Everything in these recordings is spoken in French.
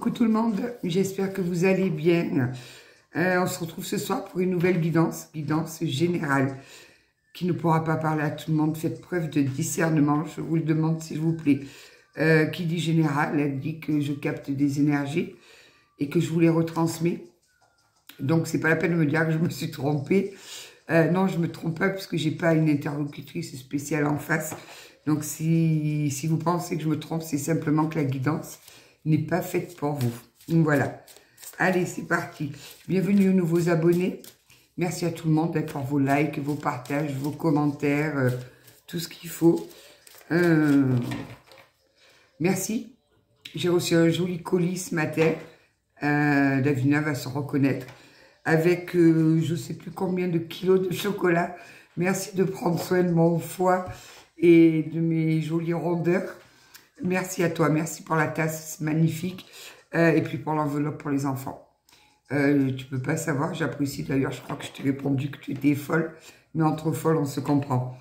Coucou tout le monde, j'espère que vous allez bien. On se retrouve ce soir pour une nouvelle guidance générale, qui ne pourra pas parler à tout le monde. Faites preuve de discernement, je vous le demande s'il vous plaît. Qui dit général, elle dit que je capte des énergies et que je vous les retransmets. Donc c'est pas la peine de me dire que je me suis trompée. Non, je me trompe pas puisque j'ai pas une interlocutrice spéciale en face. Donc si vous pensez que je me trompe, c'est simplement que la guidance n'est pas faite pour vous. Donc voilà. Allez, c'est parti. Bienvenue aux nouveaux abonnés. Merci à tout le monde pour vos likes, vos partages, vos commentaires, tout ce qu'il faut. Merci. J'ai reçu un joli colis ce matin. Davina va se reconnaître. Avec je ne sais plus combien de kilos de chocolat. Merci de prendre soin de mon foie et de mes jolies rondeurs. Merci à toi, merci pour la tasse, c'est magnifique. Et puis pour l'enveloppe pour les enfants. Tu peux pas savoir, j'apprécie d'ailleurs, je crois que je t'ai répondu que tu étais folle. Mais entre folles, on se comprend.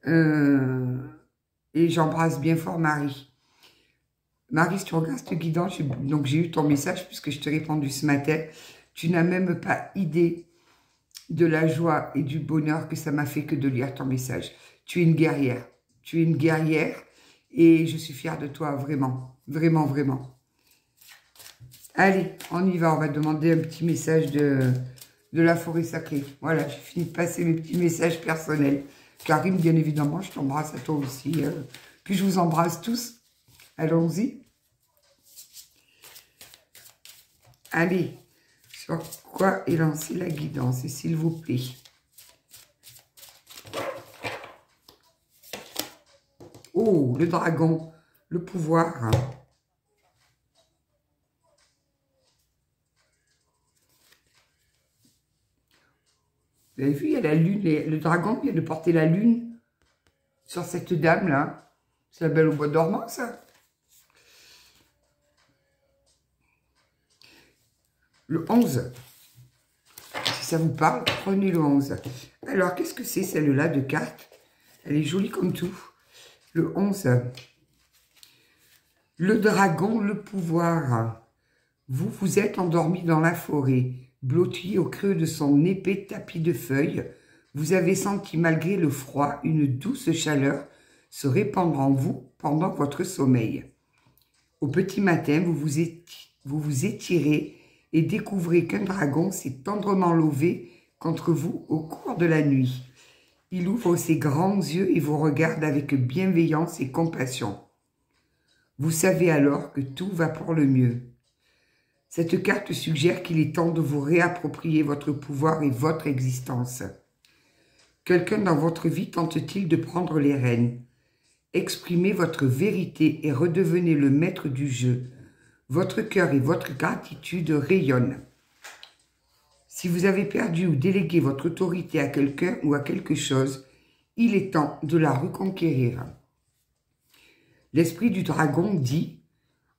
Et j'embrasse bien fort Marie. Marie, si tu regardes ce guidant, donc j'ai eu ton message puisque je t'ai répondu ce matin. Tu n'as même pas idée de la joie et du bonheur que ça m'a fait que de lire ton message. Tu es une guerrière. Tu es une guerrière et je suis fière de toi, vraiment. Vraiment, vraiment. Allez, on y va. On va demander un petit message de la forêt sacrée. Voilà, j'ai fini de passer mes petits messages personnels. Karim, bien évidemment, je t'embrasse à toi aussi. Puis je vous embrasse tous. Allons-y. Allez. Sur quoi est lancée la guidance, s'il vous plaît. Oh, le dragon, le pouvoir. Vous avez vu, il y a la lune, le dragon vient de porter la lune sur cette dame-là. C'est la Belle au bois dormant, ça. Le 11. Si ça vous parle, prenez le 11. Alors, qu'est-ce que c'est celle-là de carte? Elle est jolie comme tout. Le 11. Le dragon, le pouvoir. Vous vous êtes endormi dans la forêt, blotti au creux de son épais tapis de feuilles. Vous avez senti, malgré le froid, une douce chaleur se répandre en vous pendant votre sommeil. Au petit matin, vous vous étirez et découvrez qu'un dragon s'est tendrement levé contre vous au cours de la nuit. Il ouvre ses grands yeux et vous regarde avec bienveillance et compassion. Vous savez alors que tout va pour le mieux. Cette carte suggère qu'il est temps de vous réapproprier votre pouvoir et votre existence. Quelqu'un dans votre vie tente-t-il de prendre les rênes? Exprimez votre vérité et redevenez le maître du jeu. Votre cœur et votre gratitude rayonnent. Si vous avez perdu ou délégué votre autorité à quelqu'un ou à quelque chose, il est temps de la reconquérir. L'esprit du dragon dit: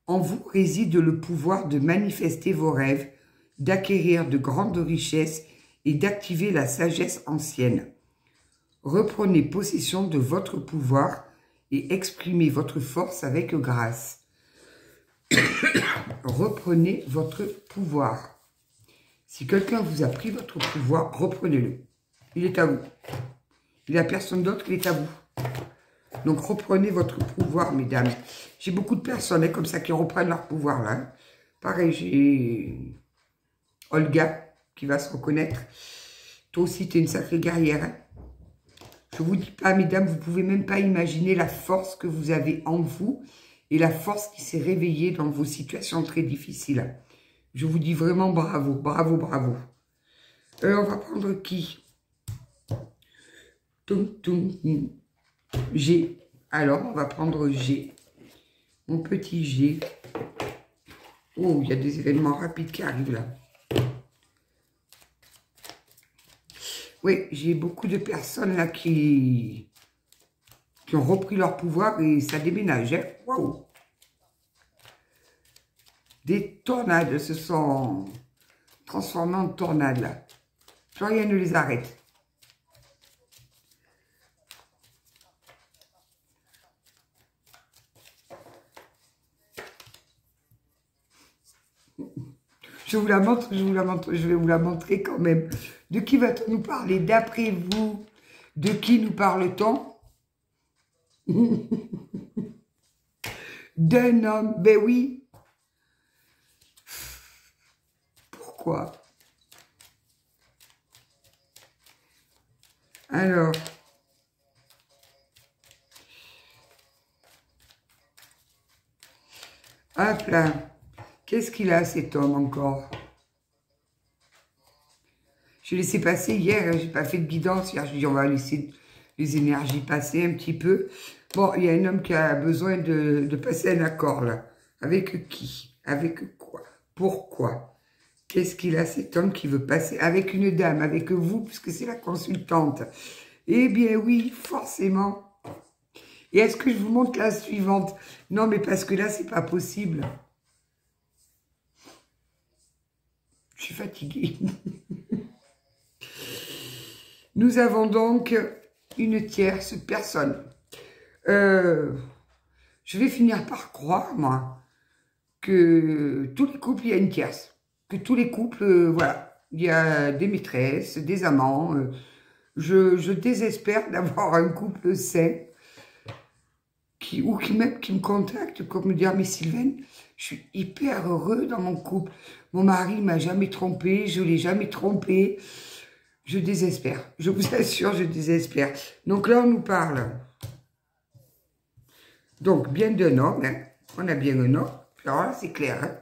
en vous réside le pouvoir de manifester vos rêves, d'acquérir de grandes richesses et d'activer la sagesse ancienne. Reprenez possession de votre pouvoir et exprimez votre force avec grâce. Reprenez votre pouvoir. Si quelqu'un vous a pris votre pouvoir, reprenez-le. Il est à vous. Il n'y a personne d'autre, il est à vous. Donc reprenez votre pouvoir, mesdames. J'ai beaucoup de personnes comme ça qui reprennent leur pouvoir là. Pareil, j'ai Olga qui va se reconnaître. Toi aussi, tu es une sacrée guerrière. Hein. Je vous dis pas, mesdames, vous pouvez même pas imaginer la force que vous avez en vous et la force qui s'est réveillée dans vos situations très difficiles. Je vous dis vraiment bravo, bravo, bravo. On va prendre qui? G. Alors, on va prendre G. Mon petit G. Oh, il y a des événements rapides qui arrivent là. Oui, j'ai beaucoup de personnes là qui ont repris leur pouvoir et ça déménage. Hein. Waouh! Des tornades se sont transformées en tornades là. Plus rien ne les arrête. Je vous la montre, je vous la montre, je vais vous la montrer quand même. De qui va-t-on nous parler? D'après vous, de qui nous parle-t-on? D'un homme, ben oui. Pourquoi? Alors, hop là, qu'est-ce qu'il a cet homme encore? J'ai laissé passer hier, j'ai pas fait de guidance, hier je dis on va laisser les énergies passer un petit peu. Bon, il y a un homme qui a besoin de passer un accord là. Avec qui? Avec quoi? Pourquoi? Qu'est-ce qu'il a cet homme qui veut passer? Avec une dame, avec vous, puisque c'est la consultante. Eh bien oui, forcément. Et est-ce que je vous montre la suivante? Non, mais parce que là, c'est pas possible. Je suis fatiguée. Nous avons donc une tierce personne. Je vais finir par croire, moi, que tous les couples, il y a une tierce. Que tous les couples, voilà, il y a des maîtresses, des amants. Je désespère d'avoir un couple sain ou qui me contacte pour me dire, mais Sylvaine, je suis hyper heureux dans mon couple. Mon mari m'a jamais trompé, je l'ai jamais trompé. Je désespère. Je vous assure, je désespère. Donc là, on nous parle. Donc, bien d'un homme, hein. On a bien un homme. Alors là, c'est clair, hein,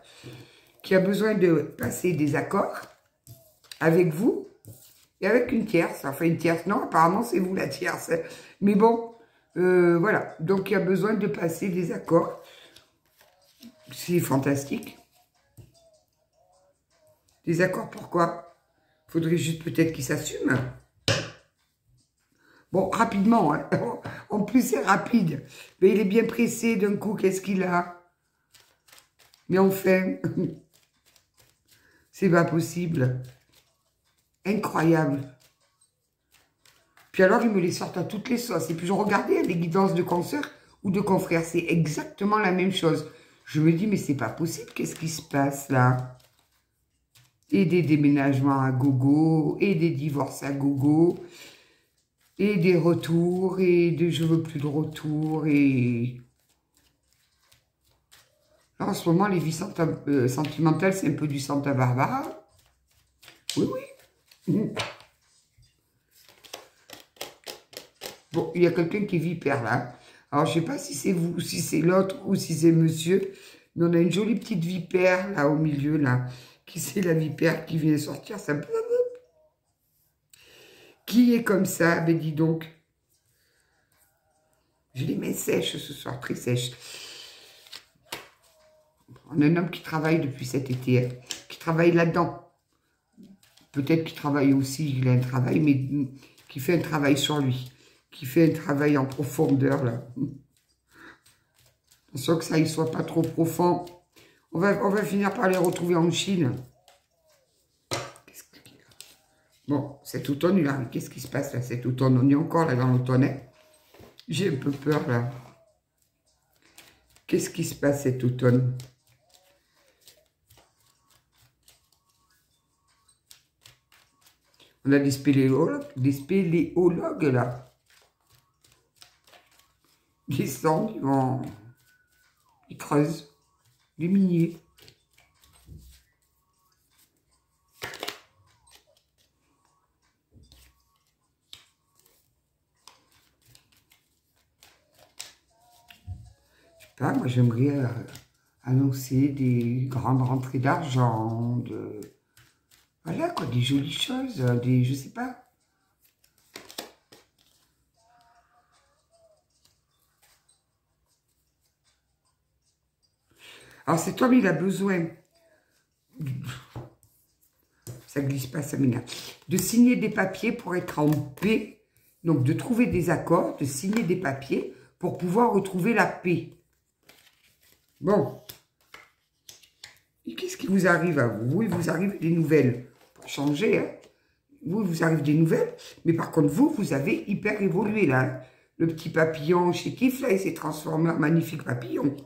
qui a besoin de passer des accords avec vous et avec une tierce. Enfin, une tierce, non, apparemment, c'est vous la tierce. Mais bon, voilà. Donc, il a besoin de passer des accords. C'est fantastique. Des accords, pourquoi? Faudrait juste peut-être qu'il s'assume. Bon, rapidement, hein. En plus c'est rapide. Mais il est bien pressé d'un coup, qu'est-ce qu'il a? Mais enfin, c'est pas possible. Incroyable. Puis alors, ils me les sortent à toutes les sauces. Et puis je regardais les guidances de consoeurs ou de confrères. C'est exactement la même chose. Je me dis, mais c'est pas possible, qu'est-ce qui se passe là? Et des déménagements à gogo, et des divorces à gogo, et des retours, et de je veux plus de retour, et... Là, en ce moment, les vies sentimentales, c'est un peu du Santa Barbara. Oui, oui. Bon, il y a quelqu'un qui est vipère, là. Alors, je ne sais pas si c'est vous, si c'est l'autre, ou si c'est monsieur, mais on a une jolie petite vipère, là, au milieu, là. Qui c'est la vipère qui vient sortir? Ça... Qui est comme ça? Ben, dis donc. J'ai les mains sèches ce soir, très sèches. On a un homme qui travaille depuis cet été, hein, qui travaille là-dedans. Peut-être qu'il travaille aussi, il a un travail, mais qui fait un travail sur lui. Qui fait un travail en profondeur, là. Attention que ça ne soit pas trop profond. On va finir par les retrouver en Chine. Bon, cet automne, il arrive. Qu'est-ce qui se passe là, cet automne? On est encore là dans l'automne, hein. J'ai un peu peur, là. Qu'est-ce qui se passe cet automne? On a des spéléologues, là. Ils descendent, ils creusent, des miniers. Je sais pas, moi j'aimerais annoncer des grandes rentrées d'argent, voilà quoi, des jolies choses, je sais pas. Alors cet homme, il a besoin, ça glisse pas, ça m'énerve, de signer des papiers pour être en paix, donc de trouver des accords, de signer des papiers pour pouvoir retrouver la paix. Bon. Et qu'est-ce qui vous arrive à vous? Oui, il vous arrive des nouvelles. Pour changer, hein. Vous, il vous arrive des nouvelles. Mais par contre, vous avez hyper évolué, là. Hein. Le petit papillon chez Kif, là, il s'est transformé en magnifique papillon.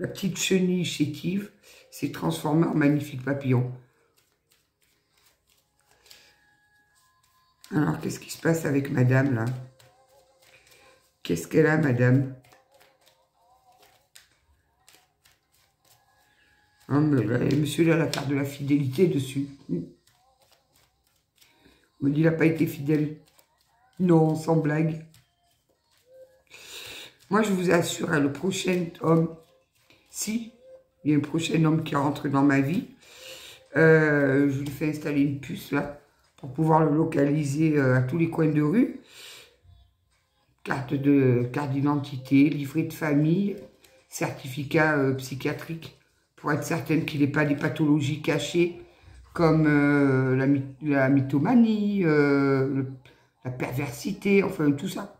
La petite chenille chétive s'est transformée en magnifique papillon. Alors, qu'est-ce qui se passe avec madame, là? Qu'est-ce qu'elle a, madame? Hein, mais là, monsieur, là, la carte de la fidélité dessus. On me dit, il n'a pas été fidèle. Non, sans blague. Moi, je vous assure, hein, le prochain homme, si il y a un prochain homme qui rentre dans ma vie, je lui fais installer une puce, là, pour pouvoir le localiser à tous les coins de rue. Carte d'identité, livret de famille, certificat psychiatrique, pour être certaine qu'il n'ait pas des pathologies cachées, comme la mythomanie, la perversité, enfin tout ça.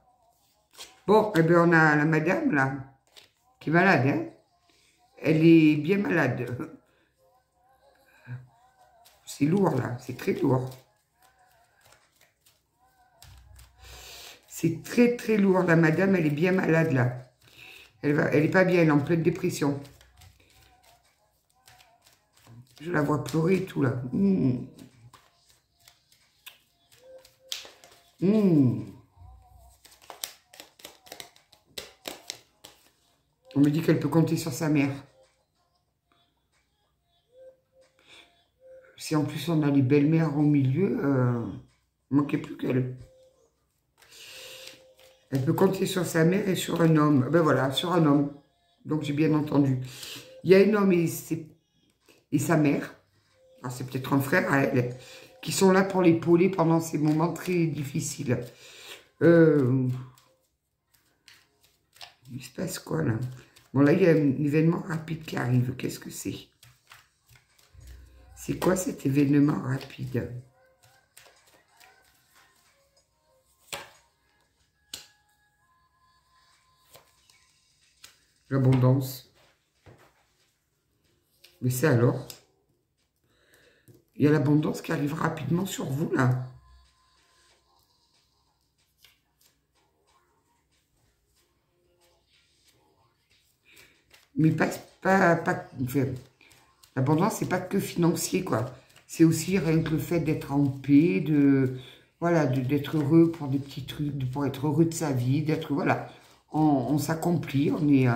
Bon, eh bien, on a la madame, là, qui est malade, hein. Elle est bien malade. C'est lourd, là, c'est très lourd. C'est très, très lourd. La madame, elle est bien malade, là. Elle est pas bien, elle est en pleine dépression. Je la vois pleurer et tout, là. On me dit qu'elle peut compter sur sa mère. Si en plus on a les belles-mères au milieu, il ne manquait plus qu'elle. Elle peut compter sur sa mère et sur un homme. Ben voilà, sur un homme. Donc j'ai bien entendu. Il y a un homme et sa mère. C'est peut-être un frère à elle. Qui sont là pour l'épauler pendant ces moments très difficiles. Il se passe quoi là? Bon là, il y a un événement rapide qui arrive. Qu'est-ce que c'est? C'est quoi cet événement rapide? L'abondance. Mais c'est alors? Il y a l'abondance qui arrive rapidement sur vous, là. Mais enfin, l'abondance, c'est pas que financier, quoi. C'est aussi rien que le fait d'être en paix, voilà, d'être heureux pour des petits trucs, pour être heureux de sa vie, d'être, voilà. On s'accomplit, on est...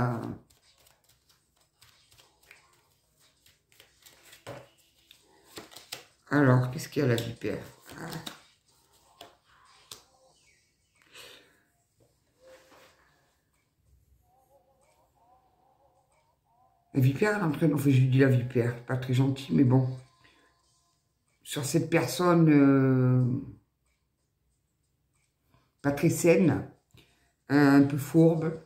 Alors, qu'est-ce qu'il y a, la vipère? La vipère, elle est en train... Enfin, je lui dis la vipère, pas très gentil, mais bon. Sur cette personne pas très saine, un peu fourbe,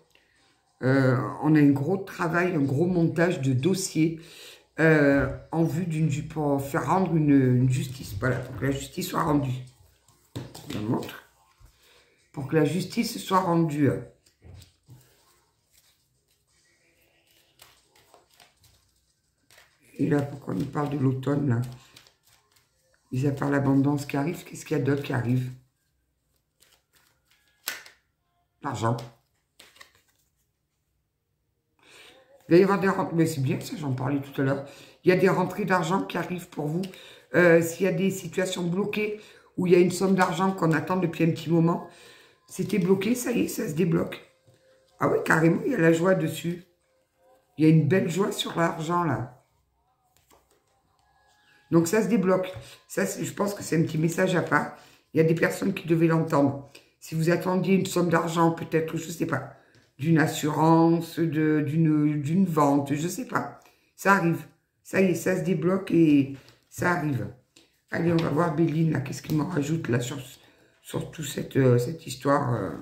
on a un gros travail, un gros montage de dossiers en vue pour faire rendre une justice. Voilà, pour que la justice soit rendue. Je vous montre. Pour que la justice soit rendue. Et là, pourquoi on nous parle de l'automne, là? Mis à part l'abondance qui arrive, qu'est-ce qu'il y a d'autre qui arrive? L'argent. Il va y avoir des rentrées, mais c'est bien ça, j'en parlais tout à l'heure. Il y a des rentrées d'argent qui arrivent pour vous. S'il y a des situations bloquées, où il y a une somme d'argent qu'on attend depuis un petit moment, c'était bloqué, ça y est, ça se débloque. Ah oui, carrément, il y a la joie dessus. Il y a une belle joie sur l'argent, là. Donc ça se débloque. Ça, je pense que c'est un petit message à part. Il y a des personnes qui devaient l'entendre. Si vous attendiez une somme d'argent, peut-être, je ne sais pas, d'une assurance, d'une vente, je ne sais pas. Ça arrive. Ça y est, ça se débloque et ça arrive. Allez, on va voir Béline, là, qu'est-ce qu'il m'en rajoute, là, sur toute cette histoire.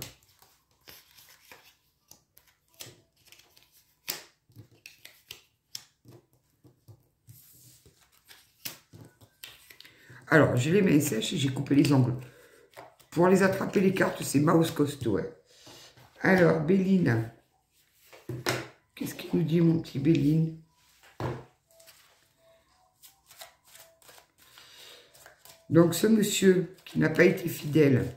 Alors, j'ai les mains sèches et j'ai coupé les ongles. Pour les attraper, les cartes, c'est mouse costaud. Ouais. Alors, Béline. Qu'est-ce qu'il nous dit, mon petit Béline? Donc, ce monsieur qui n'a pas été fidèle,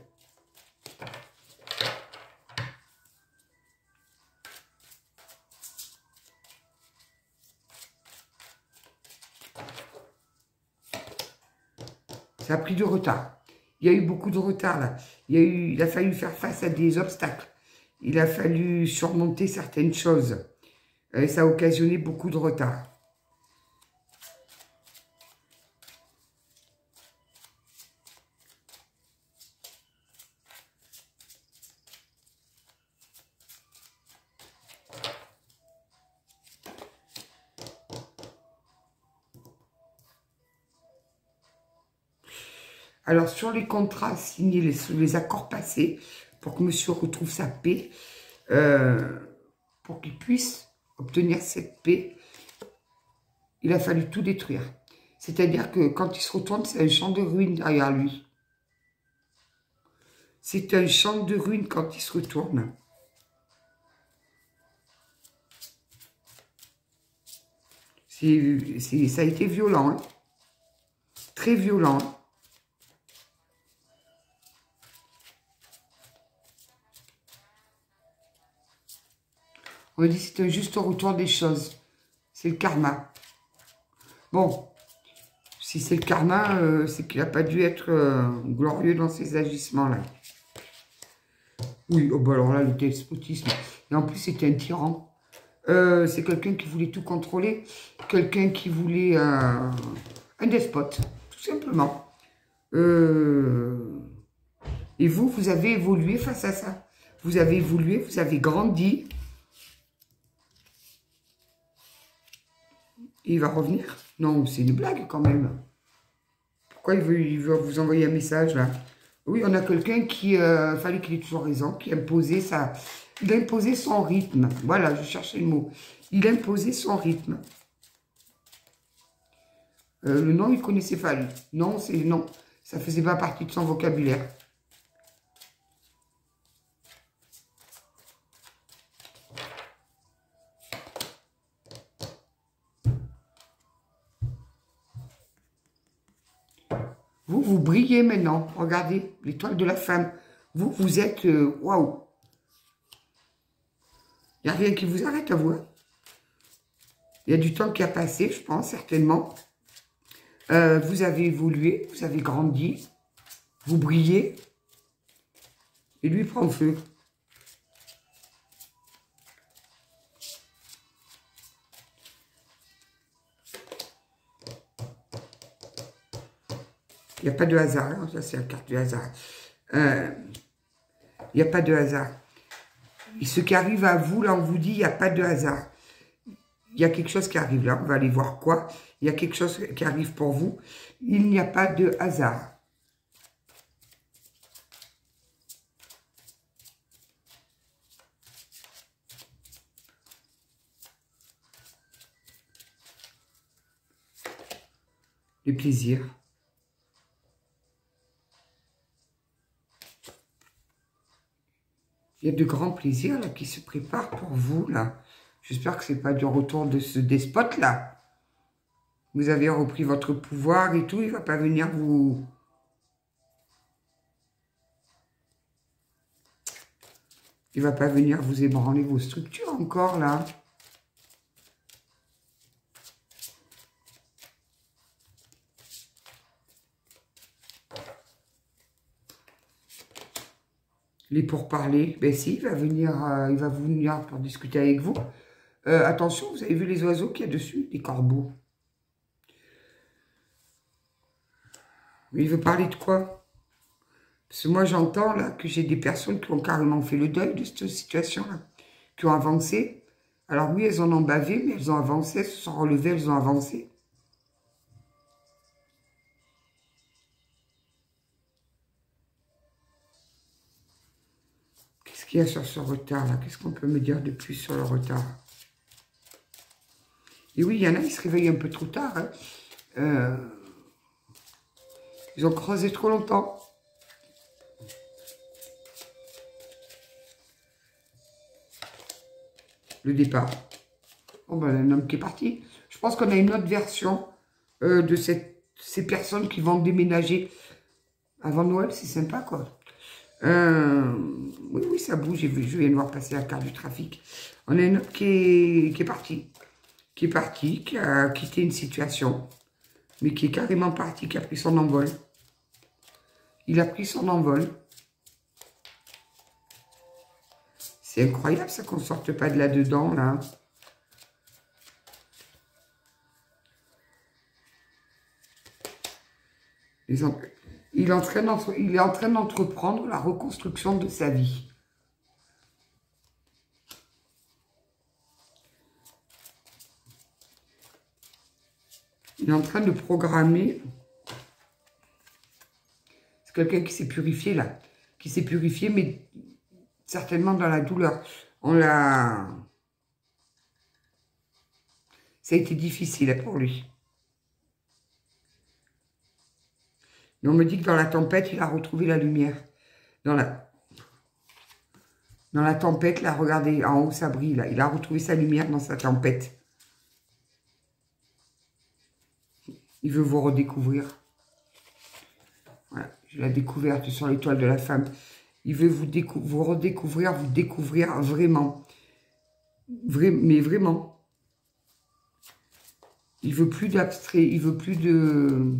Ça a pris du retard. Il y a eu beaucoup de retard là. Il a fallu faire face à des obstacles. Il a fallu surmonter certaines choses. Et ça a occasionné beaucoup de retard. Alors, sur les contrats signés, sur les accords passés, pour que monsieur retrouve sa paix, pour qu'il puisse obtenir cette paix, il a fallu tout détruire. C'est-à-dire que quand il se retourne, c'est un champ de ruines derrière lui. C'est un champ de ruines quand il se retourne. Ça a été violent, hein. Très violent. On me dit que c'est un juste retour des choses. C'est le karma. Bon, si c'est le karma, c'est qu'il n'a pas dû être glorieux dans ses agissements-là. Oui, oh bah alors là, le despotisme. Et en plus, c'était un tyran. C'est quelqu'un qui voulait tout contrôler. Quelqu'un qui voulait un despote, tout simplement. Et vous, vous avez évolué face à ça. Vous avez évolué, vous avez grandi. Et il va revenir? Non, c'est une blague quand même. Pourquoi il veut vous envoyer un message là? Oui, on a quelqu'un qui, fallait qu'il ait toujours raison, qui imposait ça. Il a imposé son rythme. Voilà, je cherchais le mot. Il a imposé son rythme. Le nom, il connaissait pas lui. Non, c'est non. Ça faisait pas partie de son vocabulaire. Vous, vous brillez maintenant. Regardez, l'étoile de la femme. Vous, vous êtes... Waouh! Il n'y a rien qui vous arrête à vous. Hein. Il y a du temps qui a passé, je pense, certainement. Vous avez évolué, vous avez grandi. Vous brillez. Et lui, il prend feu. Il n'y a pas de hasard. Hein. Ça, c'est la carte du hasard. Il n'y a pas de hasard. Et ce qui arrive à vous, là, on vous dit, il n'y a pas de hasard. Il y a quelque chose qui arrive là. On va aller voir quoi. Il y a quelque chose qui arrive pour vous. Il n'y a pas de hasard. Le plaisir. Il y a de grands plaisirs là qui se préparent pour vous là. J'espère que c'est pas du retour de ce despote là. Vous avez repris votre pouvoir et tout. Il va pas venir vous... Il va pas venir vous ébranler vos structures encore là. Les pourparlers, ben si, il va venir pour discuter avec vous. Attention, vous avez vu les oiseaux qu'il y a dessus, les corbeaux. Mais il veut parler de quoi? Parce que moi j'entends là que j'ai des personnes qui ont carrément fait le deuil de cette situation-là, qui ont avancé. Alors oui, elles en ont bavé, mais elles ont avancé, elles se sont relevées, elles ont avancé. Qu'est-ce qu'il y a sur ce retard-là? Qu'est-ce qu'on peut me dire de plus sur le retard? Et oui, il y en a, ils se réveillent un peu trop tard. Hein. Ils ont creusé trop longtemps. Le départ. Bon, ben, un homme qui est parti. Je pense qu'on a une autre version de ces personnes qui vont déménager avant Noël. C'est sympa, quoi. Oui, ça bouge. Je viens de voir passer la carte du trafic. On a une autre qui est partie. Qui a quitté une situation, mais qui est carrément parti, qui a pris son envol. Il a pris son envol. C'est incroyable ça qu'on ne sorte pas de là-dedans, là. Il est en train d'entreprendre la reconstruction de sa vie. Il est en train de programmer. C'est quelqu'un qui s'est purifié, là. Qui s'est purifié, mais certainement dans la douleur. Ça a été difficile pour lui. Mais on me dit que dans la tempête, il a retrouvé la lumière. Dans la tempête, là, regardez, en haut, ça brille, là. Il a retrouvé sa lumière dans sa tempête. Il veut vous redécouvrir. Voilà, j'ai la découverte sur l'étoile de la femme. Il veut vous redécouvrir, vous découvrir vraiment. Mais vraiment. Il veut plus d'abstrait, il veut plus de...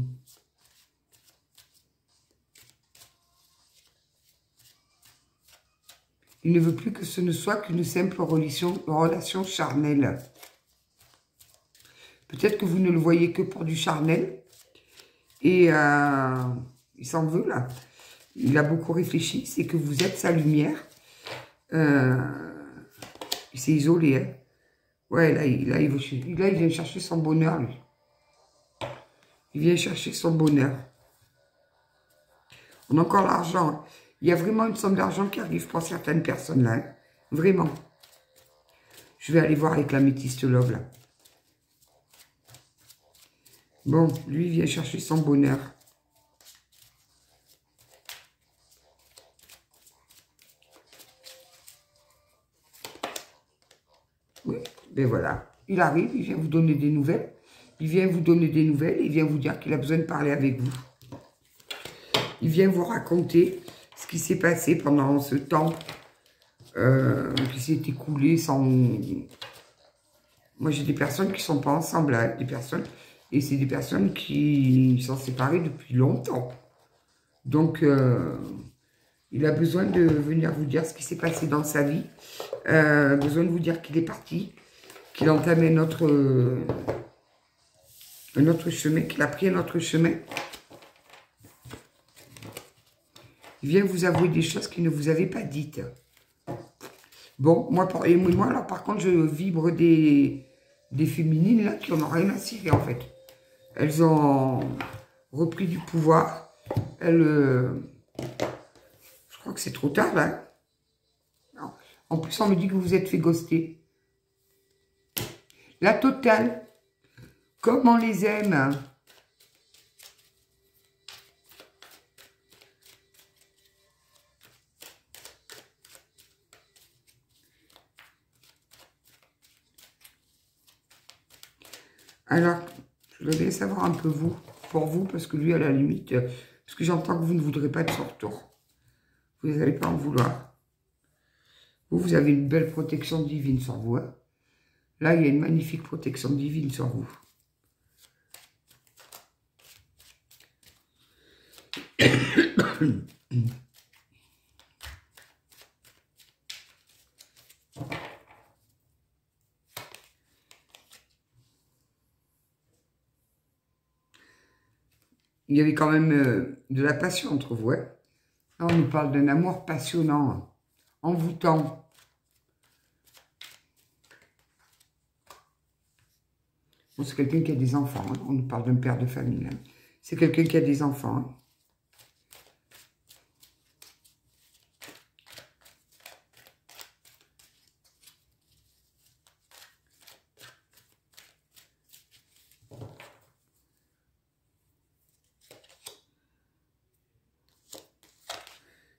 Il ne veut plus que ce ne soit qu'une simple relation charnelle. Peut-être que vous ne le voyez que pour du charnel. Et il s'en veut, là. Il a beaucoup réfléchi. C'est que vous êtes sa lumière. Il s'est isolé, hein. Ouais, là, il vient chercher son bonheur, lui. Il vient chercher son bonheur. On a encore l'argent. Il y a vraiment une somme d'argent qui arrive pour certaines personnes, là. Hein. Vraiment. Je vais aller voir avec la métiste love, là. Bon, lui, il vient chercher son bonheur. Oui, ben voilà. Il arrive, il vient vous donner des nouvelles. Il vient vous donner des nouvelles. Il vient vous dire qu'il a besoin de parler avec vous. Il vient vous raconter ce qui s'est passé pendant ce temps qui s'est écoulé sans... Moi, j'ai des personnes qui ne sont pas ensemble, hein, des personnes... Et c'est des personnes qui sont séparées depuis longtemps. Donc, il a besoin de venir vous dire ce qui s'est passé dans sa vie. Besoin de vous dire qu'il est parti, qu'il a entamé un autre chemin, qu'il a pris un autre chemin. Il vient vous avouer des choses qu'il ne vous avait pas dites. Bon, moi, alors, par contre, je vibre des féminines là, qui n'en ont rien à cirer, en fait. Elles ont repris du pouvoir. Je crois que c'est trop tard, là. Non. En plus, on me dit que vous vous êtes fait ghoster. La totale. Comme on les aime. Alors, je voudrais savoir un peu vous, pour vous, parce que lui, à la limite, parce que j'entends que vous ne voudrez pas de son retour. Vous n'allez pas en vouloir. Vous avez une belle protection divine sur vous. Hein. Là, il y a une magnifique protection divine sur vous. Il y avait quand même de la passion entre vous. Hein. Là, on nous parle d'un amour passionnant, envoûtant. Bon, c'est quelqu'un qui a des enfants. Hein. On nous parle d'un père de famille. Hein. C'est quelqu'un qui a des enfants. Hein.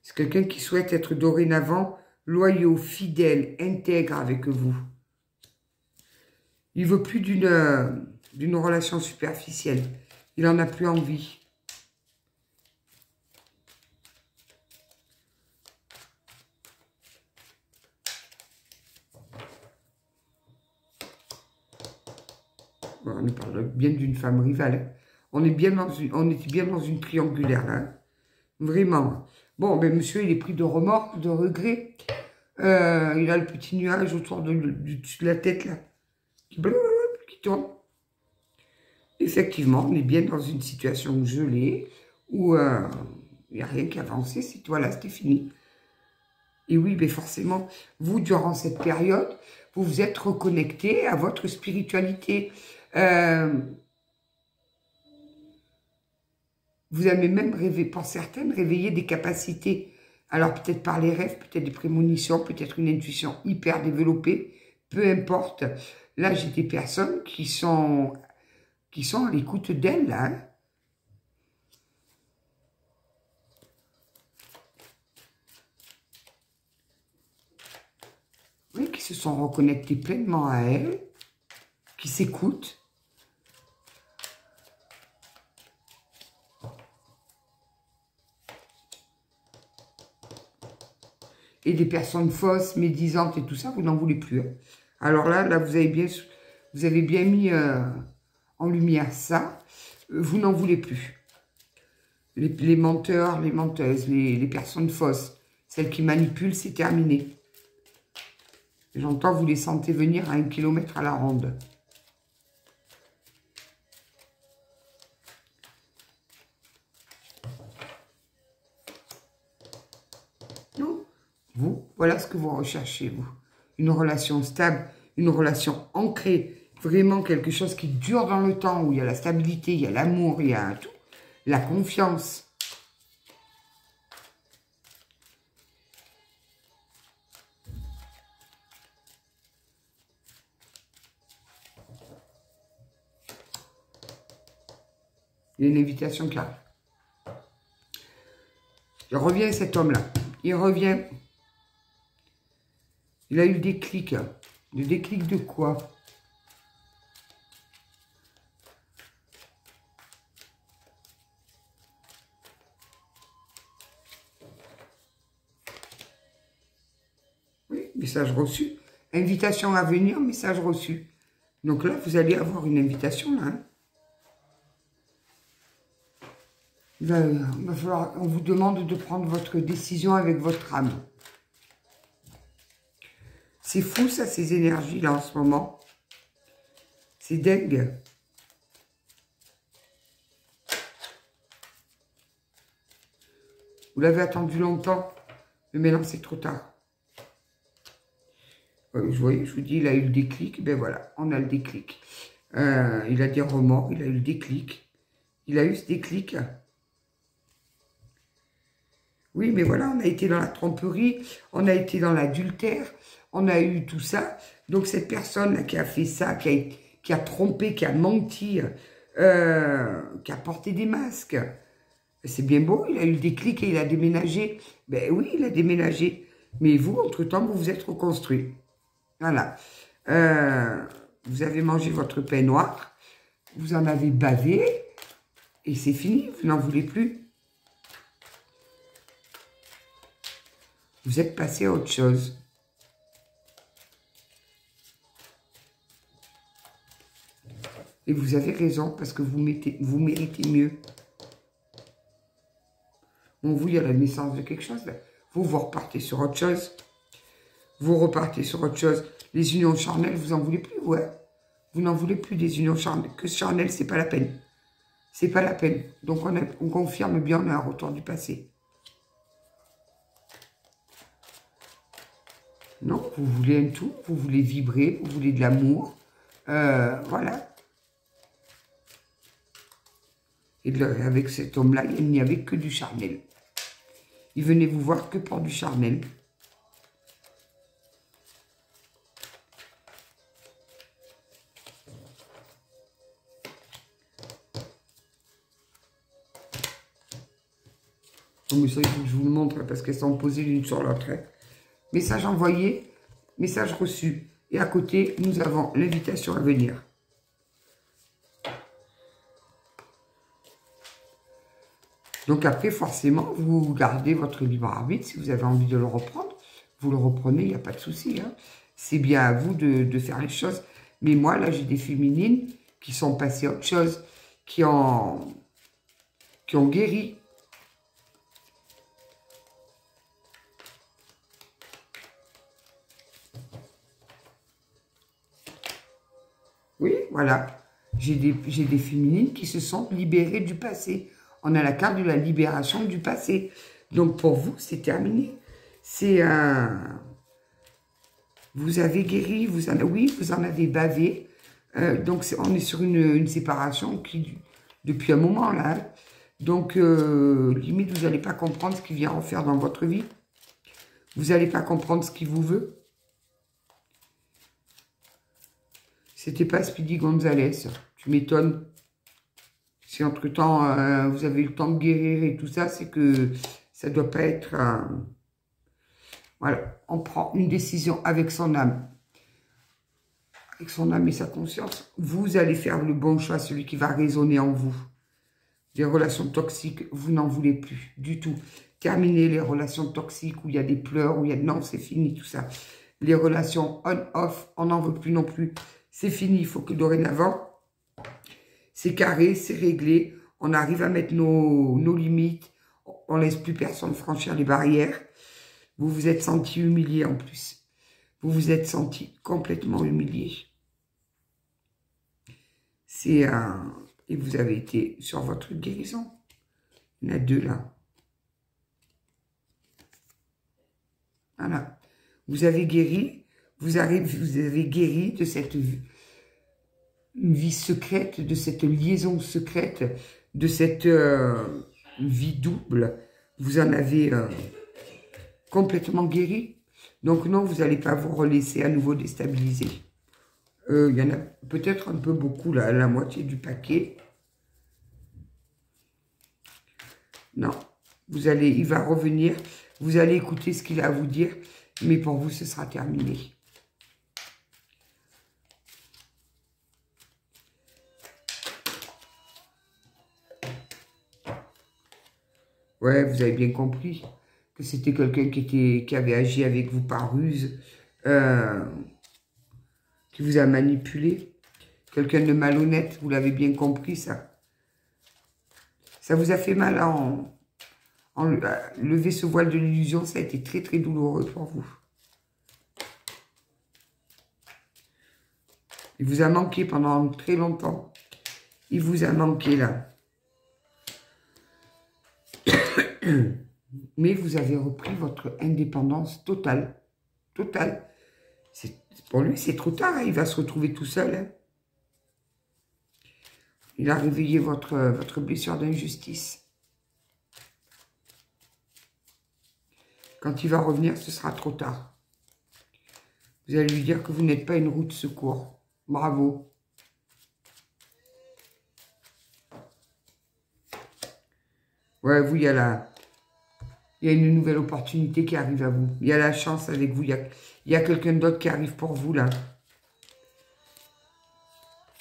C'est quelqu'un qui souhaite être dorénavant loyaux, fidèle, intègre avec vous. Il ne veut plus d'une relation superficielle. Il n'en a plus envie. Bon, on nous parle bien d'une femme rivale. On était bien dans une triangulaire, là. Vraiment. Bon, ben monsieur, il est pris de remords, de regrets. Il a le petit nuage autour du dessus de la tête, là, qui tourne. Effectivement, on est bien dans une situation gelée, où il n'y a rien qui avance, c'est voilà, c'était fini. Et oui, mais forcément, vous, durant cette période, vous vous êtes reconnecté à votre spiritualité. Vous avez même rêvé, pour certaines, réveillé des capacités. Alors peut-être par les rêves, peut-être des prémonitions, peut-être une intuition hyper développée, peu importe. Là, j'ai des personnes qui sont à l'écoute d'elles, là. Hein. Oui, qui se sont reconnectées pleinement à elles, qui s'écoutent. Et des personnes fausses, médisantes et tout ça, vous n'en voulez plus. Hein. Alors là, vous avez bien mis en lumière ça. Vous n'en voulez plus. Les menteurs, les menteuses, les personnes fausses, celles qui manipulent, c'est terminé. J'entends, vous les sentez venir à 1 kilomètre à la ronde. Non, vous, voilà ce que vous recherchez, vous. Une relation stable, une relation ancrée, vraiment quelque chose qui dure dans le temps, où il y a la stabilité, il y a l'amour, il y a tout, la confiance. Il y a une invitation qui arrive. Il revient, cet homme-là. Il revient. Il a eu le déclic. Le déclic de quoi? Oui, message reçu. Invitation à venir, message reçu. Donc là, vous allez avoir une invitation, là. Hein. Il va falloir, on vous demande de prendre votre décision avec votre âme. C'est fou, ça, ces énergies-là, en ce moment. C'est dingue. Vous l'avez attendu longtemps, mais maintenant, c'est trop tard. Vous voyez, je vous dis, il a eu le déclic. Ben voilà, on a le déclic. Il a des remords, il a eu le déclic. Il a eu ce déclic. Oui, mais voilà, on a été dans la tromperie, on a été dans l'adultère, on a eu tout ça. Donc cette personne qui a fait ça, qui a trompé, qui a menti, qui a porté des masques, c'est bien beau, il a eu le déclic et il a déménagé. Ben oui, il a déménagé. Mais vous, entre-temps, vous vous êtes reconstruit. Voilà. Vous avez mangé votre pain noir, vous en avez bavé, et c'est fini, vous n'en voulez plus. Vous êtes passé à autre chose. Et vous avez raison, parce que vous méritez mieux. Bon, vous, il y a la naissance de quelque chose, là. Vous repartez sur autre chose. Vous repartez sur autre chose. Les unions charnelles, vous en voulez plus, ouais. Vous n'en voulez plus des unions charnelles. Que charnelles, c'est pas la peine. C'est pas la peine. Donc, on confirme bien, on a un retour du passé. Non, vous voulez un tout, vous voulez vibrer, vous voulez de l'amour. Voilà. Et avec cet homme-là, il n'y avait que du charnel. Il venait vous voir que pour du charnel. Non, mais ça, il faut que je vous le montre parce qu'elles sont posées l'une sur l'autre. Hein. Message envoyé, message reçu. Et à côté, nous avons l'invitation à venir. Donc après, forcément, vous gardez votre libre arbitre. Si vous avez envie de le reprendre, vous le reprenez, il n'y a pas de souci. Hein. C'est bien à vous de faire les choses. Mais moi, là, j'ai des féminines qui sont passées à autre chose, qui ont guéri. Oui, voilà. J'ai des féminines qui se sont libérées du passé. On a la carte de la libération du passé. Donc, pour vous, c'est terminé. C'est un... Vous avez guéri, oui, vous en avez bavé. Donc, on est sur une séparation qui, depuis un moment, là. Donc, limite, vous n'allez pas comprendre ce qu'il vient en faire dans votre vie. Vous n'allez pas comprendre ce qu'il vous veut. C'était pas Speedy Gonzalez. Tu m'étonnes. Si entre-temps, vous avez eu le temps de guérir et tout ça, c'est que ça doit pas être... Voilà, on prend une décision avec son âme. Avec son âme et sa conscience. Vous allez faire le bon choix, celui qui va résonner en vous. Les relations toxiques, vous n'en voulez plus du tout. Terminez les relations toxiques où il y a des pleurs, où il y a... Non, c'est fini tout ça. Les relations on-off, on n'en veut plus non plus. C'est fini, il faut que dorénavant, c'est carré, c'est réglé. On arrive à mettre nos limites. On laisse plus personne franchir les barrières. Vous vous êtes senti humilié en plus. Vous vous êtes senti complètement humilié. C'est un... Et vous avez été sur votre guérison. Il y en a deux là. Voilà. Vous avez guéri. Vous avez guéri de cette vie secrète, de cette liaison secrète, de cette vie double. Vous en avez complètement guéri. Donc non, vous n'allez pas vous relaisser à nouveau déstabiliser. Il y en a peut-être un peu beaucoup, là, la moitié du paquet. Non, il va revenir, vous allez écouter ce qu'il a à vous dire, mais pour vous, ce sera terminé. Ouais, vous avez bien compris que c'était quelqu'un qui avait agi avec vous par ruse, qui vous a manipulé. Quelqu'un de malhonnête, vous l'avez bien compris, ça. Ça vous a fait mal à lever ce voile de l'illusion, ça a été très très douloureux pour vous. Il vous a manqué pendant très longtemps. Il vous a manqué là. Mais vous avez repris votre indépendance totale. Totale. Pour lui, c'est trop tard, hein. Il va se retrouver tout seul. Hein. Il a réveillé votre blessure d'injustice. Quand il va revenir, ce sera trop tard. Vous allez lui dire que vous n'êtes pas une roue de secours. Bravo. Ouais, vous, il y a une nouvelle opportunité qui arrive à vous. Il y a la chance avec vous. Il y a quelqu'un d'autre qui arrive pour vous, là.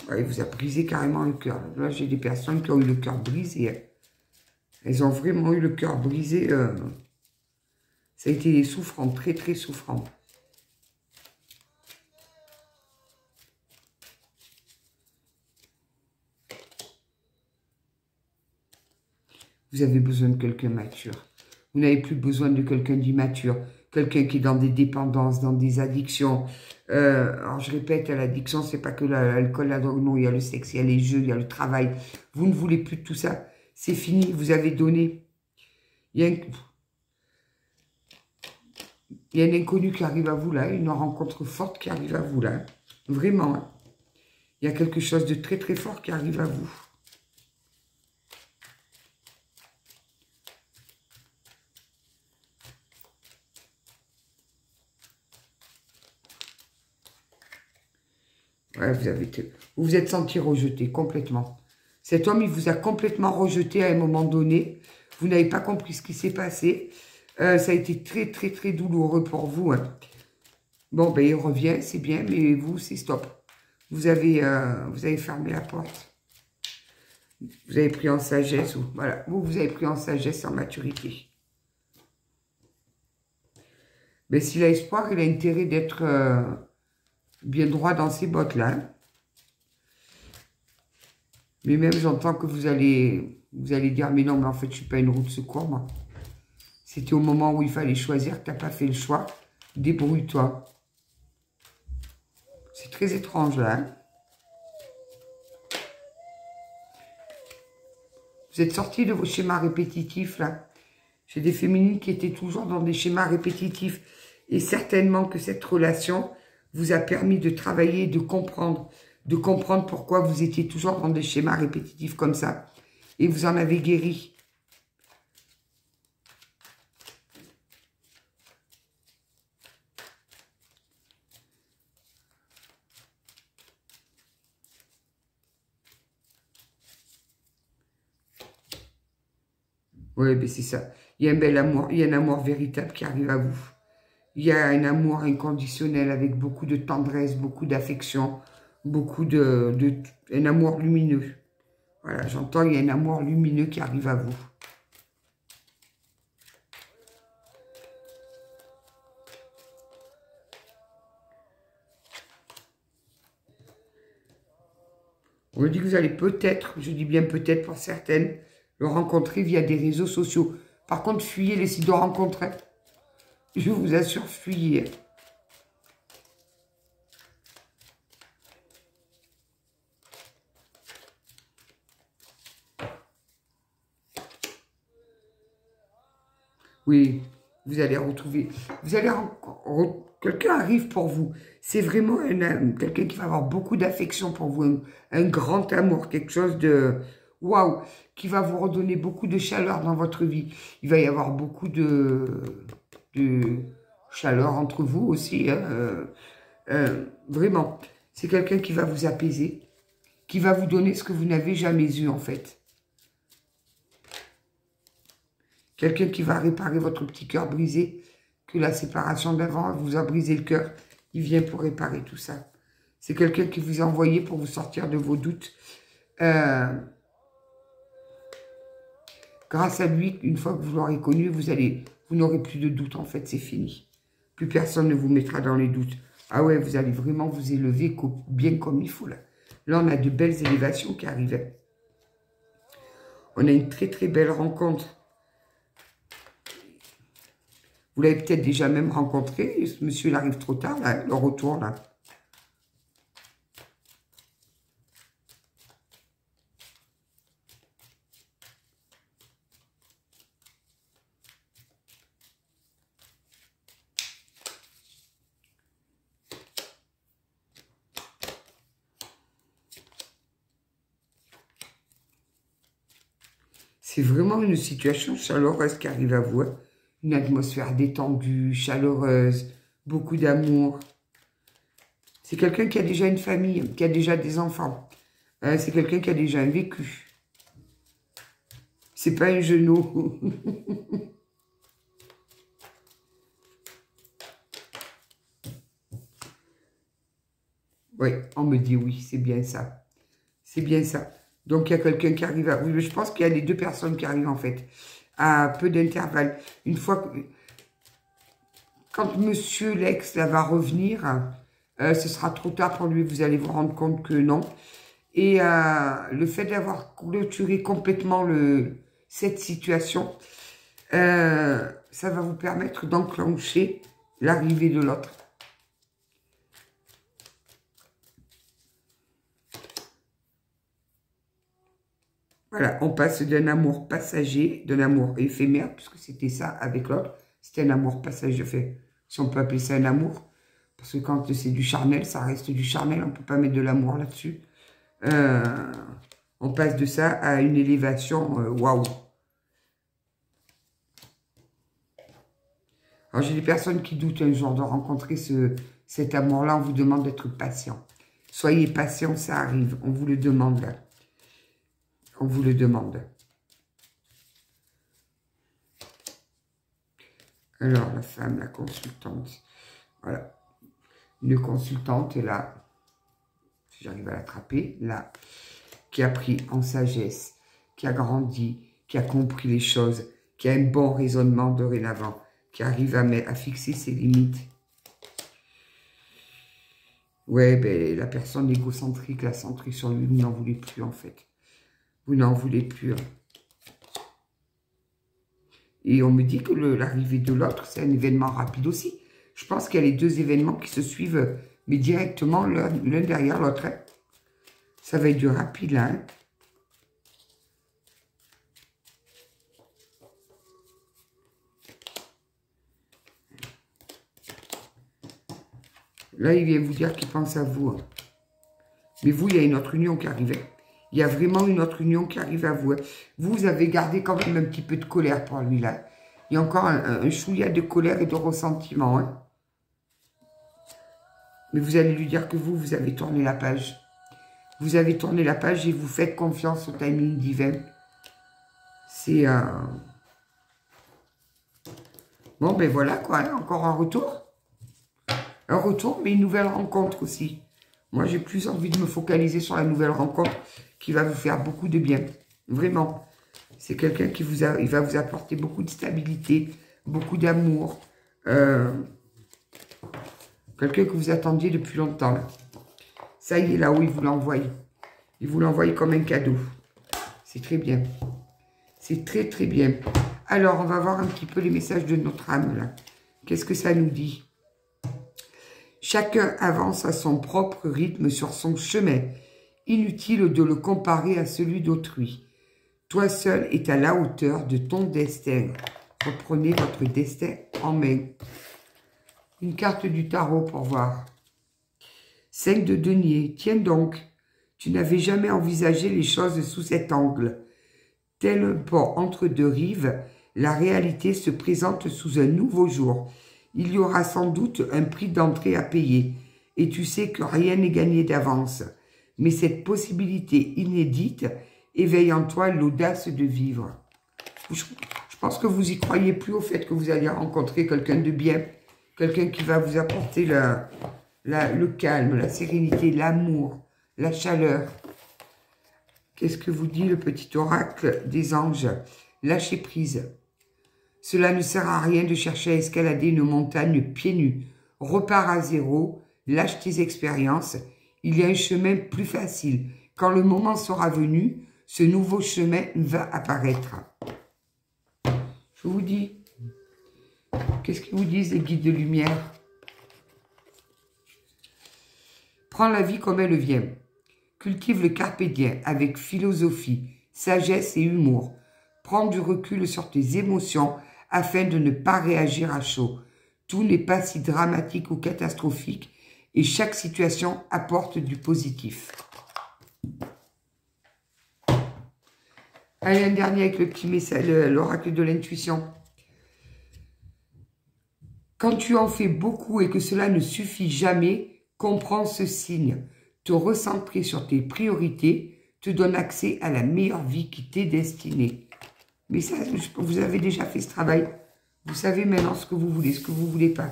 Ouais, il vous a brisé carrément le cœur. Là, j'ai des personnes qui ont eu le cœur brisé. Elles ont vraiment eu le cœur brisé. Ça a été souffrant, très, très souffrant. Vous avez besoin de quelqu'un mature. Vous n'avez plus besoin de quelqu'un d'immature. Quelqu'un qui est dans des dépendances, dans des addictions. Alors, je répète, l'addiction, c'est pas que l'alcool, la drogue. Non, il y a le sexe, il y a les jeux, il y a le travail. Vous ne voulez plus de tout ça. C'est fini, vous avez donné. Il y a un inconnu qui arrive à vous, là. Une rencontre forte qui arrive à vous, là. Vraiment. Hein. Il y a quelque chose de très, très fort qui arrive à vous. Ouais, vous vous êtes senti rejeté complètement. Cet homme, il vous a complètement rejeté à un moment donné. Vous n'avez pas compris ce qui s'est passé. Ça a été très, très, très douloureux pour vous. Hein. Bon, ben, il revient, c'est bien, mais vous, c'est stop. Vous avez fermé la porte. Vous avez pris en sagesse. Voilà, vous avez pris en sagesse, en maturité. Mais s'il a espoir, il a intérêt d'être... bien droit dans ses bottes, là. Mais même, j'entends que vous allez dire, mais non, mais en fait, je suis pas une roue de secours, moi. C'était au moment où il fallait choisir que tu n'as pas fait le choix. Débrouille-toi. C'est très étrange, là. Hein. Vous êtes sortis de vos schémas répétitifs, là. J'ai des féminines qui étaient toujours dans des schémas répétitifs. Et certainement que cette relation vous a permis de travailler, de comprendre pourquoi vous étiez toujours dans des schémas répétitifs comme ça. Et vous en avez guéri. Oui, mais c'est ça. Il y a un bel amour, il y a un amour véritable qui arrive à vous. Il y a un amour inconditionnel avec beaucoup de tendresse, beaucoup d'affection, beaucoup un amour lumineux. Voilà, j'entends, il y a un amour lumineux qui arrive à vous. On me dit que vous allez peut-être, je dis bien peut-être pour certaines, le rencontrer via des réseaux sociaux. Par contre, fuyez les sites de rencontres. Je vous assure, fuyez. Oui, vous allez retrouver, quelqu'un arrive pour vous. C'est vraiment quelqu'un qui va avoir beaucoup d'affection pour vous, un grand amour, quelque chose de waouh, qui va vous redonner beaucoup de chaleur dans votre vie. Il va y avoir beaucoup de chaleur entre vous aussi, hein, vraiment. C'est quelqu'un qui va vous apaiser, qui va vous donner ce que vous n'avez jamais eu en fait. Quelqu'un qui va réparer votre petit cœur brisé, que la séparation d'avant vous a brisé le cœur. Il vient pour réparer tout ça. C'est quelqu'un qui vous a envoyé pour vous sortir de vos doutes. Grâce à lui, une fois que vous l'aurez connu, vous n'aurez plus de doute, en fait, c'est fini. Plus personne ne vous mettra dans les doutes. Ah ouais, vous allez vraiment vous élever bien comme il faut, là. Là, on a de belles élévations qui arrivaient. On a une très, très belle rencontre. Vous l'avez peut-être déjà même rencontré. Ce monsieur, il arrive trop tard, là, le retour, là. C'est vraiment une situation chaleureuse qui arrive à vous, hein. Une atmosphère détendue, chaleureuse, beaucoup d'amour. C'est quelqu'un qui a déjà une famille, qui a déjà des enfants. C'est quelqu'un qui a déjà un vécu. C'est pas un genou. Oui, on me dit oui, c'est bien ça. C'est bien ça. Donc, il y a quelqu'un qui arrive à... Oui, mais je pense qu'il y a les deux personnes qui arrivent, en fait, à peu d'intervalle. Une fois que... Quand monsieur l'ex va revenir, ce sera trop tard pour lui. Vous allez vous rendre compte que non. Et le fait d'avoir clôturé complètement cette situation, ça va vous permettre d'enclencher l'arrivée de l'autre. Voilà, on passe d'un amour passager, d'un amour éphémère, puisque c'était ça avec l'autre. C'était un amour passager, fait, si on peut appeler ça un amour. Parce que quand c'est du charnel, ça reste du charnel, on ne peut pas mettre de l'amour là-dessus. On passe de ça à une élévation, waouh. Alors j'ai des personnes qui doutent un jour de rencontrer cet amour-là, on vous demande d'être patient. Soyez patient, ça arrive, on vous le demande là. On vous le demande. Alors, la femme, la consultante. Voilà. Une consultante est là, si j'arrive à l'attraper, là, qui a pris en sagesse, qui a grandi, qui a compris les choses, qui a un bon raisonnement dorénavant, qui arrive à fixer ses limites. Ouais, ben, la personne égocentrique, la centrée sur lui, vous n'en voulez plus, en fait. Vous n'en voulez plus. Hein. Et on me dit que l'arrivée de l'autre, c'est un événement rapide aussi. Je pense qu'il y a les deux événements qui se suivent, mais directement l'un derrière l'autre. Hein. Ça va être du rapide, là. Hein. Là, il vient vous dire qu'il pense à vous. Hein. Mais vous, il y a une autre union qui arrive. Hein. Il y a vraiment une autre union qui arrive à vous. Hein. Vous avez gardé quand même un petit peu de colère pour lui, là. Il y a encore un chouïa de colère et de ressentiment. Hein. Mais vous allez lui dire que vous avez tourné la page. Vous avez tourné la page et vous faites confiance au timing divin. C'est... Bon, ben voilà, quoi. Hein. Encore un retour. Un retour, mais une nouvelle rencontre aussi. Moi, j'ai plus envie de me focaliser sur la nouvelle rencontre qui va vous faire beaucoup de bien. Vraiment. C'est quelqu'un qui il va vous apporter beaucoup de stabilité, beaucoup d'amour. Quelqu'un que vous attendiez depuis longtemps. Là. Ça y est, là-haut, il vous l'envoie. Il vous l'envoie comme un cadeau. C'est très bien. C'est très, très bien. Alors, on va voir un petit peu les messages de notre âme, là. Qu'est-ce que ça nous dit? Chacun avance à son propre rythme sur son chemin. Inutile de le comparer à celui d'autrui. Toi seul est à la hauteur de ton destin. Reprenez votre destin en main. Une carte du tarot pour voir. 5 de denier. Tiens donc, tu n'avais jamais envisagé les choses sous cet angle. Tel un port entre deux rives, la réalité se présente sous un nouveau jour. Il y aura sans doute un prix d'entrée à payer, et tu sais que rien n'est gagné d'avance. Mais cette possibilité inédite éveille en toi l'audace de vivre. Je pense que vous y croyez plus au fait que vous allez rencontrer quelqu'un de bien, quelqu'un qui va vous apporter le calme, la sérénité, l'amour, la chaleur. Qu'est-ce que vous dit le petit oracle des anges? Lâchez prise. Cela ne sert à rien de chercher à escalader une montagne pieds nus. Repars à zéro, lâche tes expériences. Il y a un chemin plus facile. Quand le moment sera venu, ce nouveau chemin va apparaître. Je vous dis. Qu'est-ce qu'ils vous disent les guides de lumière? Prends la vie comme elle vient. Cultive le carpe diem avec philosophie, sagesse et humour. Prends du recul sur tes émotions afin de ne pas réagir à chaud. Tout n'est pas si dramatique ou catastrophique et chaque situation apporte du positif. Allez, un dernier avec le petit message, l'oracle de l'intuition. Quand tu en fais beaucoup et que cela ne suffit jamais, comprends ce signe. Te recentrer sur tes priorités te donne accès à la meilleure vie qui t'est destinée. Mais ça, vous avez déjà fait ce travail. Vous savez maintenant ce que vous voulez, ce que vous ne voulez pas.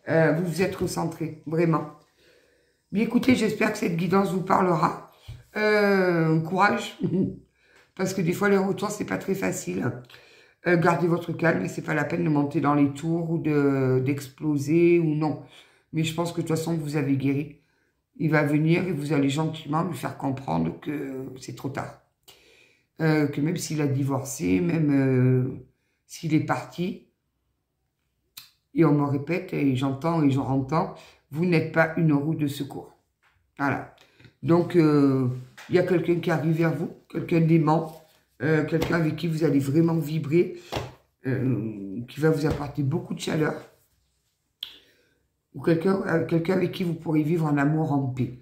Vous vous êtes recentré, vraiment. Mais écoutez, j'espère que cette guidance vous parlera. Courage, parce que des fois, les retours, c'est pas très facile. Gardez votre calme et c'est pas la peine de monter dans les tours ou d'exploser ou non. Mais je pense que de toute façon, vous avez guéri. Il va venir et vous allez gentiment lui faire comprendre que c'est trop tard. Que même s'il a divorcé, même s'il est parti, et on me répète, et j'entends et je entends, vous n'êtes pas une roue de secours. Voilà. Donc, il y a quelqu'un qui arrive vers vous, quelqu'un d'aimant, quelqu'un avec qui vous allez vraiment vibrer, qui va vous apporter beaucoup de chaleur, ou quelqu'un avec qui vous pourrez vivre en amour, en paix.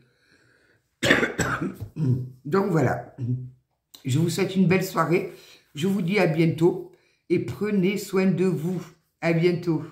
Donc voilà, je vous souhaite une belle soirée, je vous dis à bientôt, et prenez soin de vous, à bientôt.